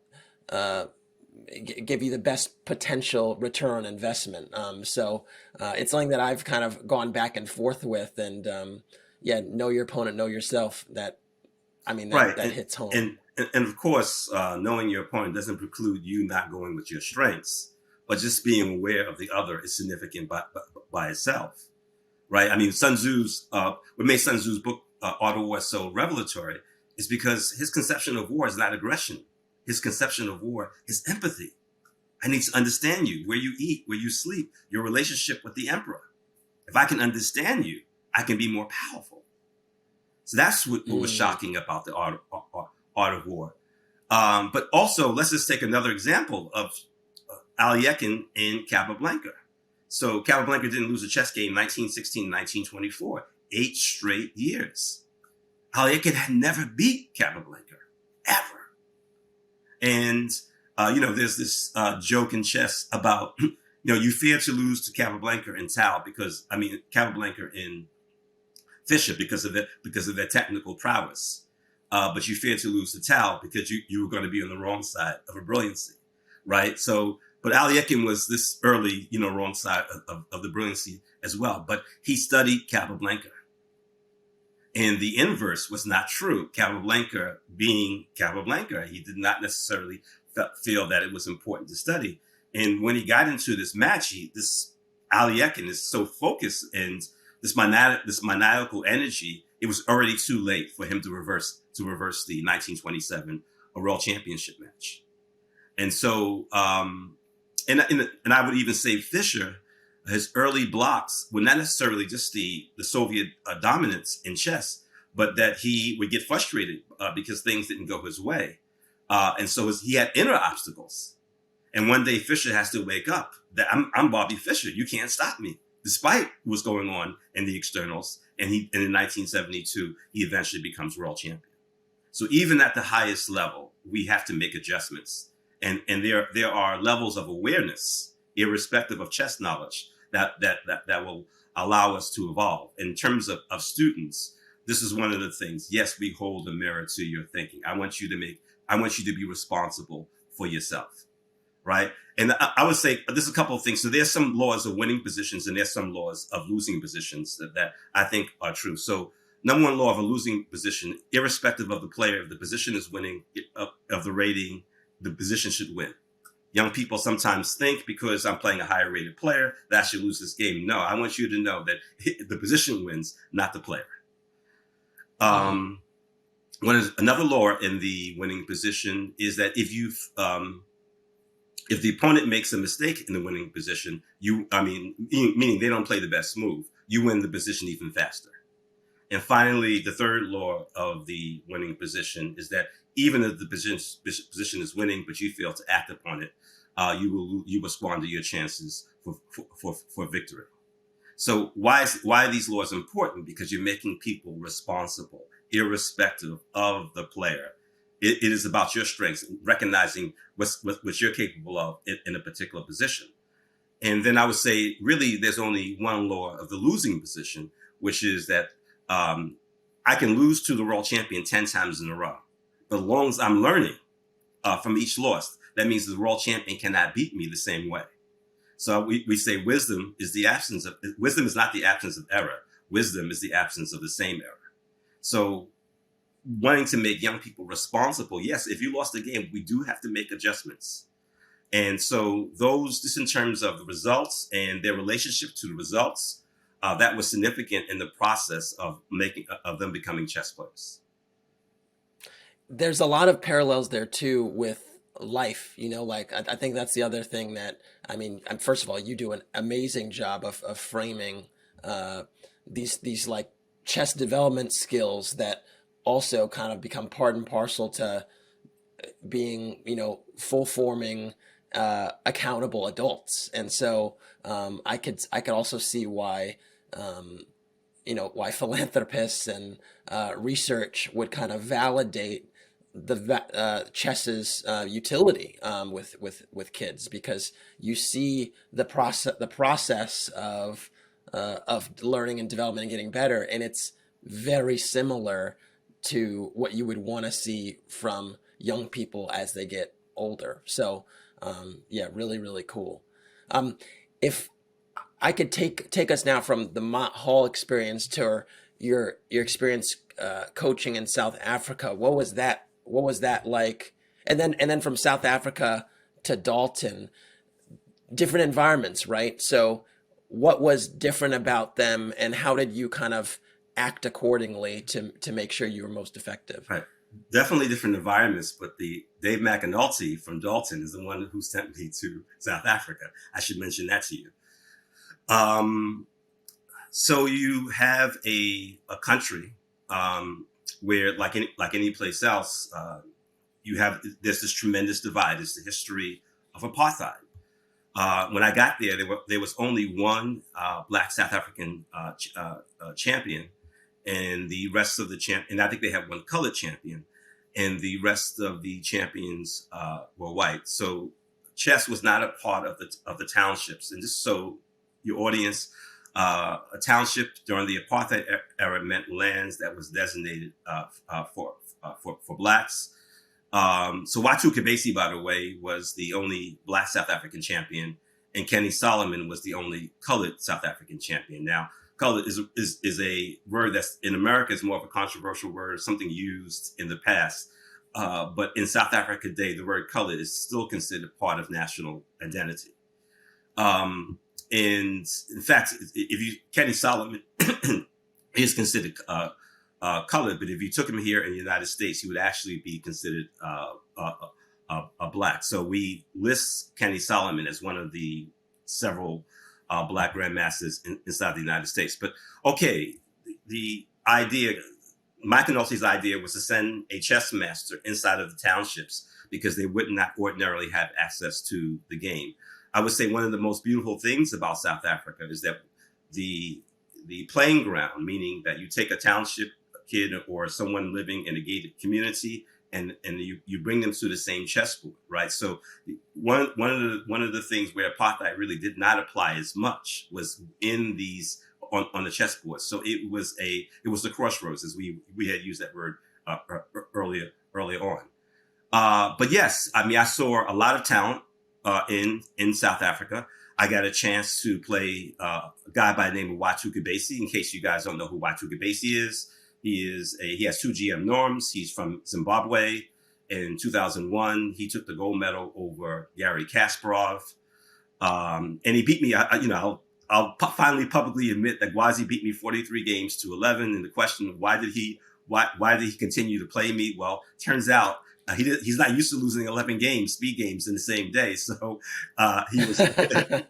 give you the best potential return on investment. So it's something that I've kind of gone back and forth with, and yeah, know your opponent, know yourself. Right, That hits home. and of course, knowing your opponent doesn't preclude you not going with your strengths, but just being aware of the other is significant by itself, right? I mean, Sun Tzu's what made Sun Tzu's book Art of War so revelatory is because his conception of war is not aggression. His conception of war is empathy. I need to understand you, where you eat, where you sleep, your relationship with the emperor. If I can understand you, I can be more powerful. So that's what was Mm. shocking about the art of war. But also, let's just take another example of Alekhine in Capablanca. So Capablanca didn't lose a chess game 1916, 1924, 8 straight years. Alekhine had never beat Capablanca, ever. And, there's this joke in chess about, you fear to lose to Capablanca and Tao Capablanca in Fischer because of their technical prowess. But you fear to lose to Tao because you were going to be on the wrong side of a brilliancy, right? So, but Alekhine was this early, wrong side of the brilliancy as well. But he studied Capablanca. And the inverse was not true. Capablanca being Capablanca, he did not necessarily feel that it was important to study. And when he got into this match, this Alekhine is so focused and this maniacal energy, it was already too late for him to reverse the 1927 World Championship match. And so, and I would even say Fischer, his early blocks were not necessarily just the Soviet dominance in chess, but that he would get frustrated because things didn't go his way. And so he had inner obstacles. And one day Fischer has to wake up that I'm Bobby Fischer. You can't stop me, despite what's going on in the externals. And in 1972, he eventually becomes world champion. So even at the highest level, we have to make adjustments. And there are levels of awareness, irrespective of chess knowledge, that will allow us to evolve. In terms of students, this is one of the things. Yes, we hold a mirror to your thinking. I want you to be responsible for yourself, right? And I would say there's a couple of things. So there's some laws of winning positions and there's some laws of losing positions that I think are true. So number one law of a losing position, irrespective of the player, if the position is winning of the rating, the position should win. Young people sometimes think because I'm playing a higher rated player that I should lose this game. No, I want you to know that the position wins, not the player. Mm. Another law in the winning position is that if the opponent makes a mistake in the winning position, meaning they don't play the best move, you win the position even faster. And finally, the third law of the winning position is that even if the position is winning, but you fail to act upon it, you will squander your chances for victory. So why are these laws important? Because you're making people responsible, irrespective of the player. It is about your strengths, recognizing what you're capable of in a particular position. And then I would say, really, there's only one law of the losing position, which is that I can lose to the world champion 10 times in a row. But as long as I'm learning from each loss, that means the world champion cannot beat me the same way. So we say wisdom is not the absence of error. Wisdom is the absence of the same error. So wanting to make young people responsible, yes, if you lost the game, we do have to make adjustments. And so just in terms of the results and their relationship to the results, that was significant in the process of them becoming chess players. There's a lot of parallels there too with life. Like I think that's the other thing that I mean. First of all, you do an amazing job of framing uh, these like chess development skills that also kind of become part and parcel to being, full forming, accountable adults. And so I could also see why, um, why philanthropists and research would kind of validate chess's utility with kids, because you see the process of learning and development and getting better, and it's very similar to what you would want to see from young people as they get older. So yeah, really, really cool. Um, if I could take us now from the Mott Hall experience to your experience coaching in South Africa. What was that? What was that like? And then from South Africa to Dalton, different environments, right? So what was different about them, and how did you kind of act accordingly to make sure you were most effective? Right. Definitely different environments, but the Dave McAnulty from Dalton is the one who sent me to South Africa. I should mention that to you. Um, so you have a country where, like any place else, there's this tremendous divide. It's the history of apartheid. When I got there, there was only one black South African champion, and the rest of the and I think they have one colored champion, and the rest of the champions were white. So chess was not a part of the townships. And just so your audience, a township during the apartheid era meant lands that was designated for blacks. So Watu Kabasi, by the way, was the only black South African champion, and Kenny Solomon was the only colored South African champion. Now, colored is a word that's in America is more of a controversial word, something used in the past. But in South Africa today, the word colored is still considered part of national identity. And in fact, Kenny Solomon is considered colored, but if you took him here in the United States, he would actually be considered a black. So we list Kenny Solomon as one of the several black grandmasters inside the United States. But okay, the idea, McAnulty's idea was to send a chess master inside of the townships because they would not ordinarily have access to the game. I would say one of the most beautiful things about South Africa is that the playing ground, meaning that you take a township kid or someone living in a gated community and you bring them to the same chessboard, right? So one of the things where apartheid really did not apply as much was in these on the chessboard. So it was the crossroads, as we had used that word earlier on. But yes, I mean, I saw a lot of talent in South Africa. I got a chance to play a guy by the name of Watu Kabasi. In case you guys don't know who Watu Kabasi is, he has 2 GM norms. He's from Zimbabwe. In 2001, he took the gold medal over Garry Kasparov, and he beat me. I'll finally publicly admit that Gwazi beat me 43 games to 11. And the question of why did he continue to play me? Well, turns out he's not used to losing 11 speed games in the same day. So he was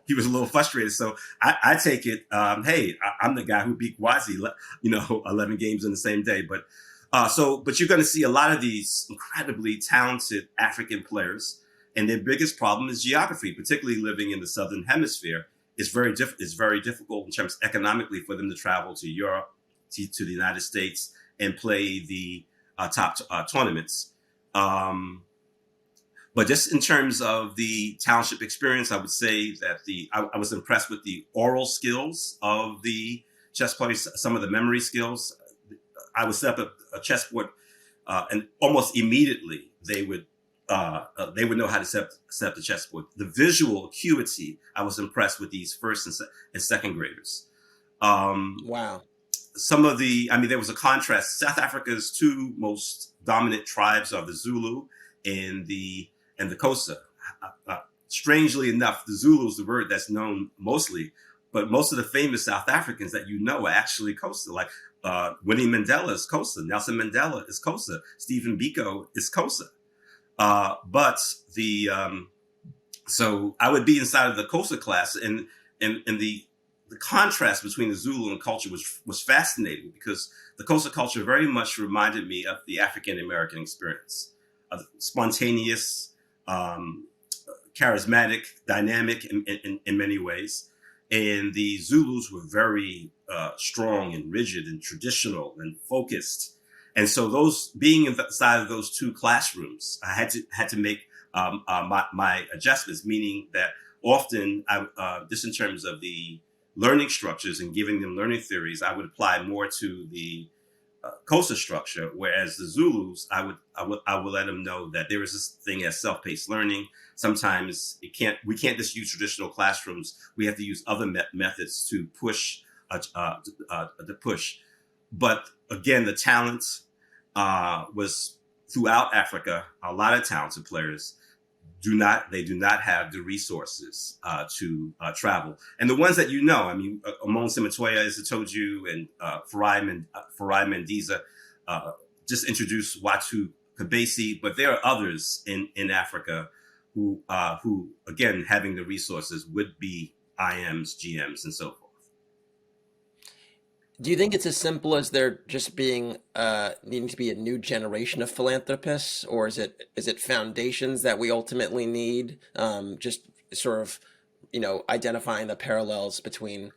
he was a little frustrated. So I take it, hey, I'm the guy who beat Gwazi, 11 games in the same day. But you're going to see a lot of these incredibly talented African players, and their biggest problem is geography, particularly living in the Southern Hemisphere. It's very difficult in terms economically for them to travel to Europe, to the United States, and play the top tournaments. But just in terms of the township experience, I would say that I was impressed with the oral skills of the chess players, some of the memory skills. I would set up a chessboard, and almost immediately they would know how to set up the chessboard. The visual acuity, I was impressed with these first and second graders. Wow. There was a contrast. South Africa's 2 most dominant tribes are the Zulu and the Xhosa. Strangely enough, the Zulu is the word that's known mostly, but most of the famous South Africans that are actually Xhosa. Like Winnie Mandela is Xhosa, Nelson Mandela is Xhosa, Stephen Biko is Xhosa. But the so I would be inside of the Kassa class, and the contrast between the Zulu and culture was fascinating, because the Kassa culture very much reminded me of the African American experience, spontaneous, um, charismatic, dynamic in many ways. And the Zulus were very strong and rigid and traditional and focused. And so those being inside of those two classrooms, I had to make my adjustments, meaning that often, just in terms of the learning structures and giving them learning theories, I would apply more to the Xhosa structure, whereas the Zulus, I would let them know that there is this thing as self-paced learning. Sometimes we can't just use traditional classrooms. We have to use other methods to push to push. But again, the talent was throughout Africa. A lot of talented players do not have the resources to travel. And the ones that I mean, Amon Simatoya, as I told you, and Farai Mendiza just introduced Watu Kabesi, but there are others in Africa who again, having the resources, would be IMs, GMs, and so forth. Do you think it's as simple as there just being needing to be a new generation of philanthropists, or is it foundations that we ultimately need? Just sort of, identifying the parallels between,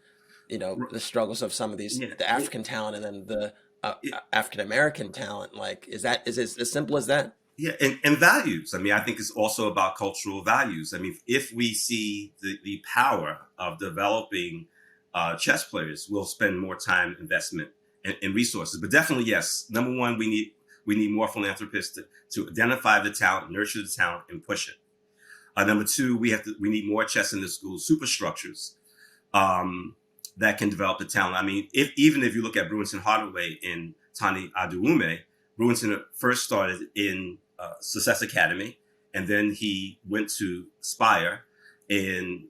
the struggles of some of these Yeah, the African talent and then the it, African American talent. Like, is it as simple as that? Yeah, and values. I mean, I think it's also about cultural values. I mean, if we see the power of developing chess players, we'll spend more time investment and resources. But definitely, yes. Number one, we need more philanthropists to identify the talent, nurture the talent, and push it. Number two, we need more chess in the schools, superstructures that can develop the talent. I mean, even if you look at Brewington Hardaway and Tani Aduume, Brewington first started in Success Academy, and then he went to Spire. And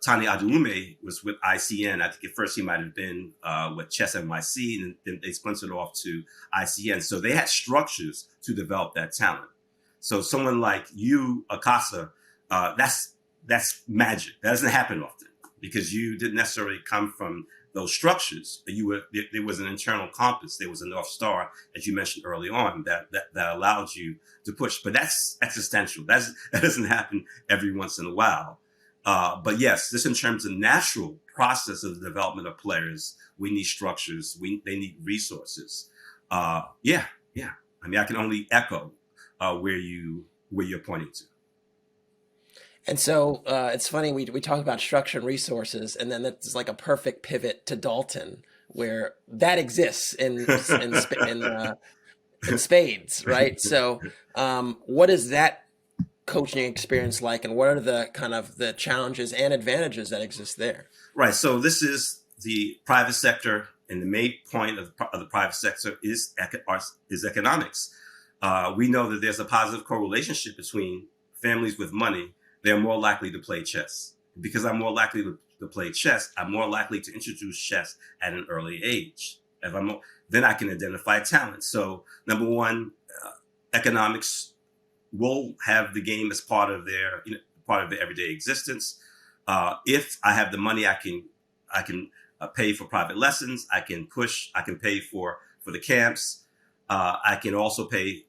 Tani Aduume was with ICN. I think at first he might have been with Chess NYC, and then they splintered off to ICN. So they had structures to develop that talent. So someone like you, Akasa, that's magic. That doesn't happen often, because you didn't necessarily come from those structures. There was an internal compass. There was a North Star, as you mentioned early on, that allowed you to push. But that's existential. That doesn't happen every once in a while. But yes, just in terms of natural process of the development of players, we need structures. They need resources. Yeah, yeah. I mean, I can only echo where you're pointing to. And so it's funny, we talk about structure and resources, and then that's like a perfect pivot to Dalton, where that exists in spades, right? So what is that coaching experience like, and what are the kind of the challenges and advantages that exist there? Right. So this is the private sector, and the main point of the private sector is economics. We know that there's a positive correlationship between families with money. They're more likely to play chess. Because I'm more likely to play chess, I'm more likely to introduce chess at an early age. Then I can identify talent. So number one, economics will have the game as part of their everyday existence. If I have the money, I can pay for private lessons. I can push. I can pay for the camps. I can also pay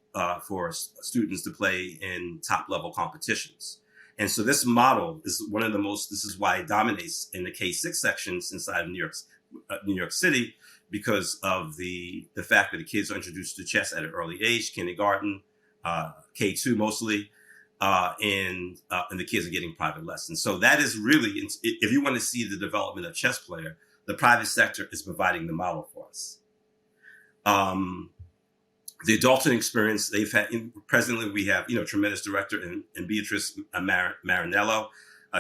for students to play in top level competitions. And so this model is one of the most. This is why it dominates in the K6 sections inside of New York City, because of the fact that the kids are introduced to chess at an early age, kindergarten, K2 mostly, and the kids are getting private lessons. So that is really, if you want to see the development of chess player, the private sector is providing the model for us. The Dalton experience they've had. Presently, we have tremendous director in Beatrice Marinello.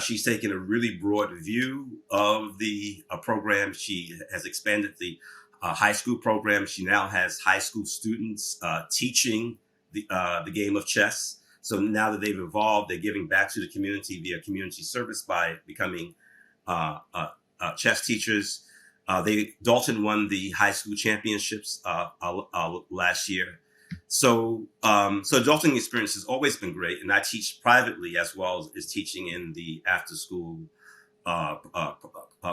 She's taken a really broad view of the program. She has expanded the high school program. She now has high school students teaching the game of chess. So now that they've evolved, they're giving back to the community via community service by becoming chess teachers. Dalton won the high school championships last year. So adulting experience has always been great, and I teach privately as well as teaching in the after school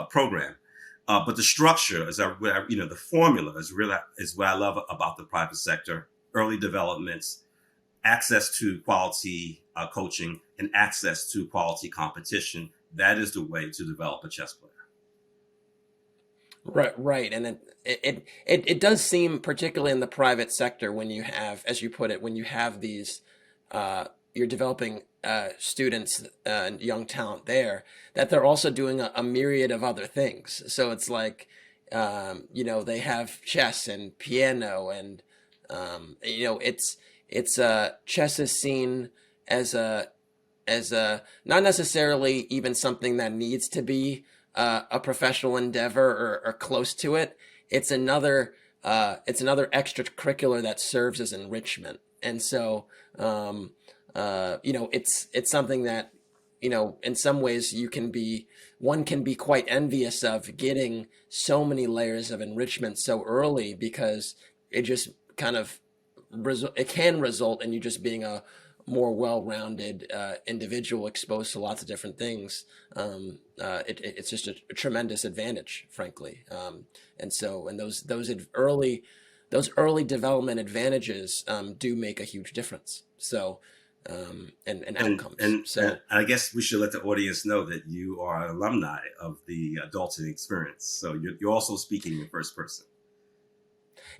program. But the structure the formula is what I love about the private sector: early developments, access to quality coaching, and access to quality competition. That is the way to develop a chess player. Right, right, and it does seem, particularly in the private sector, when you have, as you put it, when you have these, you're developing students and young talent there, that they're also doing a myriad of other things. So it's like, they have chess and piano, and chess is seen as a not necessarily even something that needs to be a professional endeavor, or close to it. It's another extracurricular that serves as enrichment, and so it's something that, in some ways, one can be quite envious of getting so many layers of enrichment so early, because it just kind of it can result in you just being a more well-rounded individual exposed to lots of different things. It's just a tremendous advantage, frankly. And those early development advantages do make a huge difference. So and And, outcomes. and So I guess we should let the audience know that you are an alumni of the adulting experience. So you're also speaking in first person.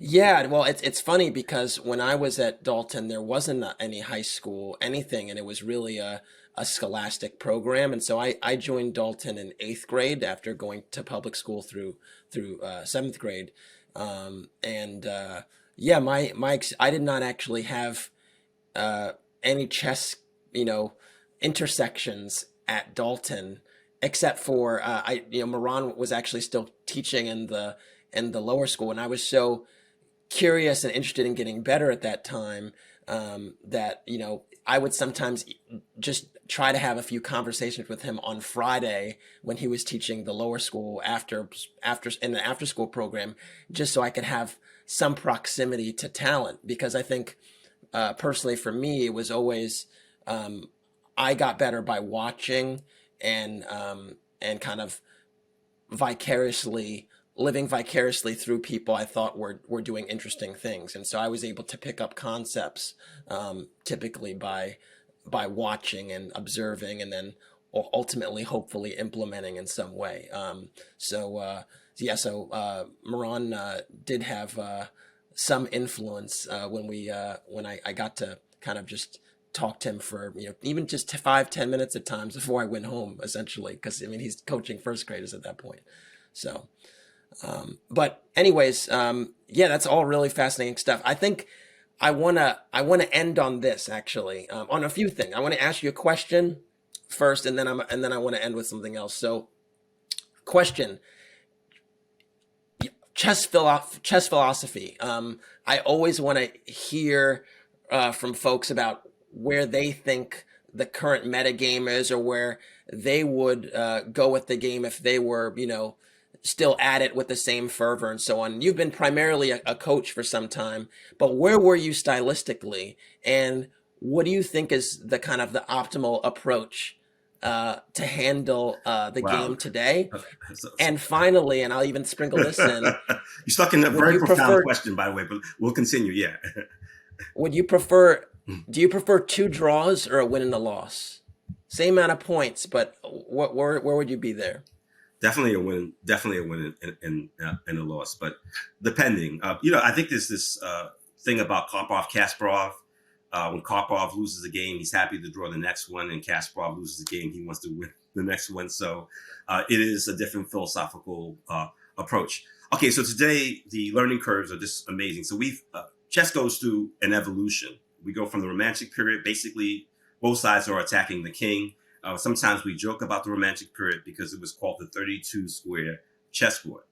yeah, well, it's funny because when I was at Dalton, there wasn't any high school anything, and it was really a scholastic program. And so I joined Dalton in eighth grade after going to public school through seventh grade. And yeah, I did not actually have uh, any chess, you know, intersections at Dalton, except for Moran was actually still teaching in the lower school, and I was so curious and interested in getting better at that time, that I would sometimes just try to have a few conversations with him on Friday when he was teaching the lower school after in the after school program, just so I could have some proximity to talent, because I think personally for me it was always, um, I got better by watching, and kind of vicariously living vicariously through people I thought were doing interesting things, and so I was able to pick up concepts, typically by watching and observing, and then ultimately, hopefully, implementing in some way. So Moran did have some influence when I got to kind of just talk to him for even just 5-10 minutes at times before I went home, essentially, because I mean he's coaching first graders at that point. So, but anyways, yeah, that's all really fascinating stuff. I think I wanna end on this, actually, on a few things. I want to ask you a question first, and then I want to end with something else. So, question: chess philosophy. I always want to hear from folks about where they think the current meta game is, or where they would go with the game if they were, still at it with the same fervor and so on. You've been primarily a coach for some time, but where were you stylistically, and what do you think is the kind of the optimal approach to handle the Wow. game today? So And finally, and I'll even sprinkle this in, you stuck in a would very you profound prefer question, by the way, but we'll continue. Yeah. would you prefer do you prefer two draws or a win and a loss? Same amount of points, but where would you be there? Definitely a win. Definitely a win and a loss, but depending. I think there's this thing about Kasparov. When Karpov loses a game, he's happy to draw the next one, and Kasparov loses a game, he wants to win the next one. So it is a different philosophical approach. Okay, so today the learning curves are just amazing. So chess goes through an evolution. We go from the Romantic period. Basically, both sides are attacking the king. Sometimes we joke about the Romantic period because it was called the 32 square chessboard.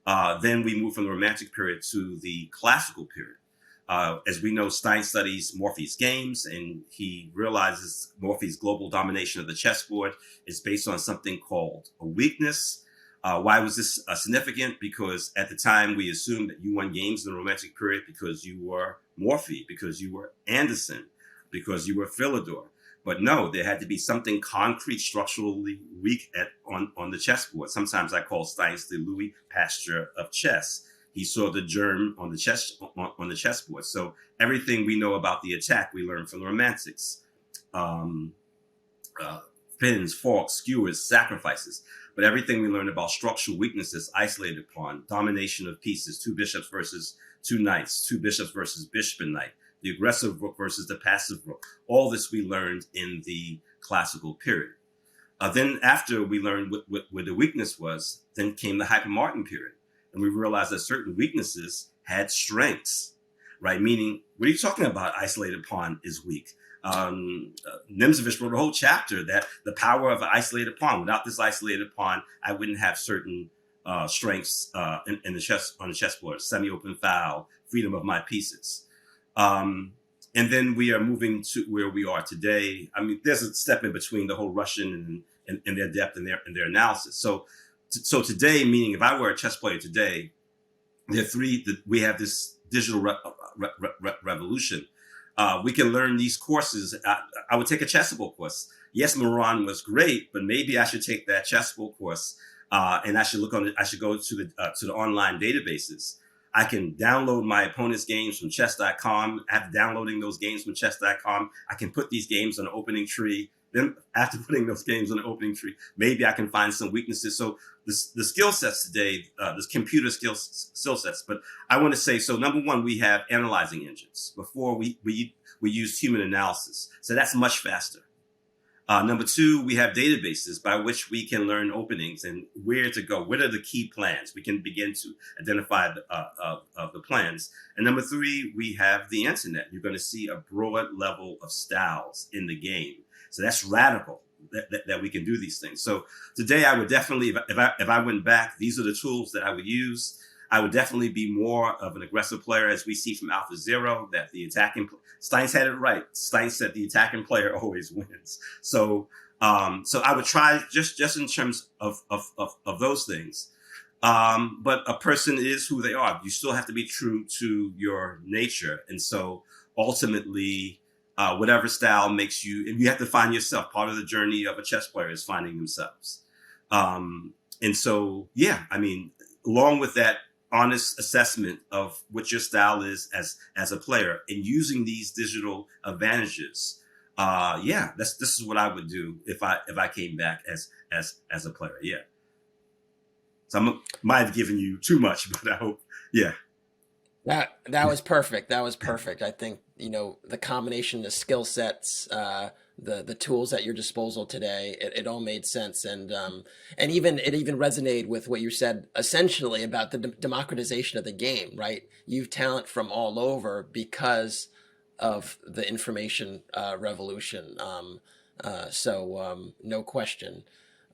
Then we move from the Romantic period to the Classical period. As we know, Stein studies Morphy's games, and he realizes Morphy's global domination of the chessboard is based on something called a weakness. Why was this significant? Because at the time we assumed that you won games in the Romantic period because you were Morphy, because you were Anderson, because you were Philidor. But no, there had to be something concrete, structurally weak on the chessboard. Sometimes I call Steins the Louis Pasteur of chess. He saw the germ on the chessboard. So everything we know about the attack, we learned from the Romantics. Um, uh, Pins, forks, skewers, sacrifices. But everything we learned about structural weaknesses, isolated pawn, domination of pieces, two bishops versus two knights, two bishops versus bishop and knight, the aggressive rook versus the passive rook. All this we learned in the classical period. Then after we learned what the weakness was, then came the Hypermartin period. And we realized that certain weaknesses had strengths, right? Meaning, what are you talking about? Isolated pawn is weak. Nimzovich wrote a whole chapter that the power of an isolated pawn. Without this isolated pawn, I wouldn't have certain strengths in the chess on the chessboard. Semi-open foul, freedom of my pieces. And then we are moving to where we are today. I mean, there's a step in between the whole Russian and their depth and their analysis. So today, meaning if I were a chess player today, we have this digital revolution. We can learn these courses. I would take a Chessable course. Yes, Moran was great, but maybe I should take that Chessable course, and I should look on it. I should go to the online databases. I can download my opponent's games from Chess.com. After downloading those games from Chess.com, I can put these games on an opening tree. Then after putting those games on the opening tree, maybe I can find some weaknesses. So the skill sets today, this computer skill sets. But I want to say, so number one, we have analyzing engines. Before we used human analysis. So that's much faster. Number two, we have databases by which we can learn openings and where to go. What are the key plans? We can begin to identify the plans. And number three, we have the internet. You're going to see a broad level of styles in the game. So that's radical that we can do these things. So today I would definitely, if I went back, these are the tools that I would use. I would definitely be more of an aggressive player, as we see from Alpha Zero, that the attacking, Steins had it right. Steins said the attacking player always wins. So I would try just in terms of those things. But a person is who they are. You still have to be true to your nature. And so ultimately, whatever style makes you, and you have to find yourself. Part of the journey of a chess player is finding themselves. And so, yeah, I mean, along with that honest assessment of what your style is as a player and using these digital advantages, this is what I would do if I came back as a player. Yeah. So I might have given you too much, but I hope, yeah. That was perfect. That was perfect. I think, the combination of skill sets, the tools at your disposal today, it all made sense. And even it even resonated with what you said essentially about the democratization of the game, right? You've talent from all over because of the information revolution. No question.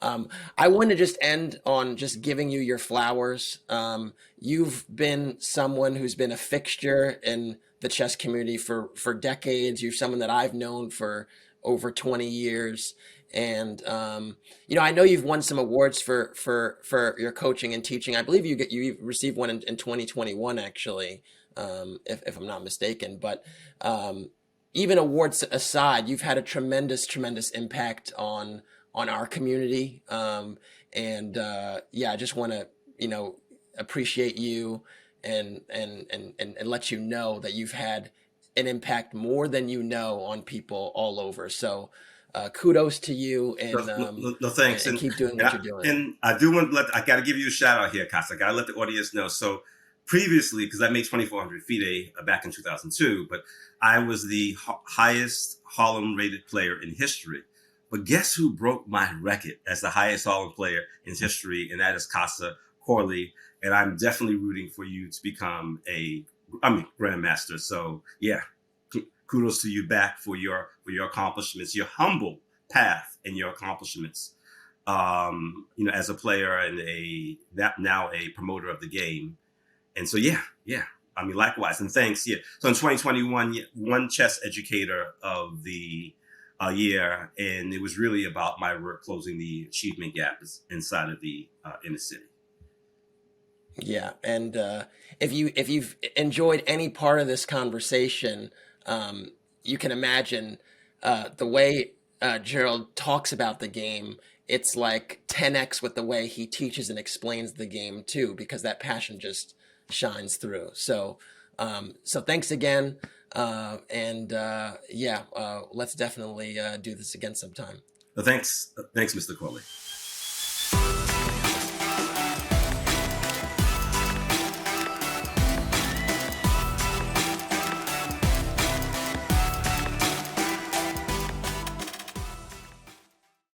I want to just end on just giving you your flowers. You've been someone who's been a fixture in the chess community for decades. You're someone that I've known for over 20 years. And, I know you've won some awards for your coaching and teaching. I believe you received one in 2021, actually, if I'm not mistaken. But even awards aside, you've had a tremendous impact on our community. I just want to, appreciate you and let you know that you've had an impact more than on people all over. So kudos to you No, thanks. And keep doing what you're doing. And I do want to I got to give you a shout out here, Kassa. I got to let the audience know. So previously, because I made 2,400 FIDE back in 2002, but I was the highest Harlem rated player in history. But guess who broke my record as the highest Harlem player in history? And that is Kassa Korley. And I'm definitely rooting for you to become grandmaster. So yeah, kudos to you back for your accomplishments, your humble path and your accomplishments. As a player and now a promoter of the game. And so yeah. I mean, likewise, and thanks. Yeah. So in 2021, one chess educator of the year, and it was really about my work closing the achievement gap inside of the inner city. Yeah, and if you've enjoyed any part of this conversation, you can imagine the way Gerald talks about the game. It's like 10x with the way he teaches and explains the game too, because that passion just shines through. So thanks again, and yeah, let's definitely do this again sometime. Thanks, Mr. Corley.